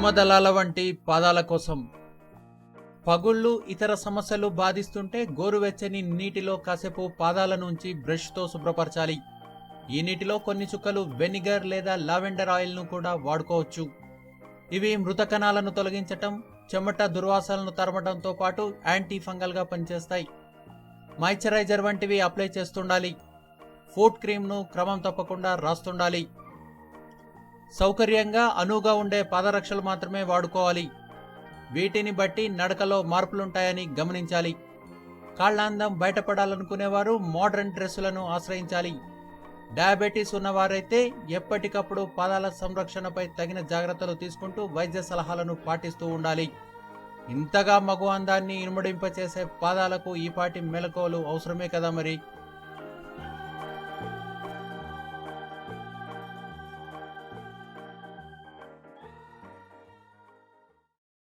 తుమ్మదలాల వంటి పాదాల కోసం. పగుళ్ళు ఇతర సమస్యలు బాధిస్తుంటే గోరువెచ్చని నీటిలో కాసేపు పాదాల నుంచి బ్రష్తో శుభ్రపరచాలి. ఈ నీటిలో కొన్ని చుక్కలు వెనిగర్ లేదా లావెండర్ ఆయిల్ను కూడా వాడుకోవచ్చు. ఇవి మృత కణాలను తొలగించటం, చెమట దుర్వాసనలను తరమటంతో పాటు యాంటీ ఫంగల్గా పనిచేస్తాయి. మాయిశ్చరైజర్ వంటివి అప్లై చేస్తుండాలి. ఫుట్ క్రీమ్ను క్రమం తప్పకుండా రాస్తుండాలి. సౌకర్యంగా అనువుగా ఉండే పాదరక్షలు మాత్రమే వాడుకోవాలి. వీటిని బట్టి నడకలో మార్పులుంటాయని గమనించాలి. కాళ్లాందం బయటపడాలనుకునేవారు మోడర్న్ డ్రెస్సులను ఆశ్రయించాలి. డయాబెటీస్ ఉన్నవారైతే ఎప్పటికప్పుడు పాదాల సంరక్షణపై తగిన జాగ్రత్తలు తీసుకుంటూ వైద్య సలహాలను పాటిస్తూ ఉండాలి. ఇంతగా మగు అందాన్ని ఇనుమడింపచేసే పాదాలకు ఈపాటి మెలకువలు అవసరమే కదా మరి.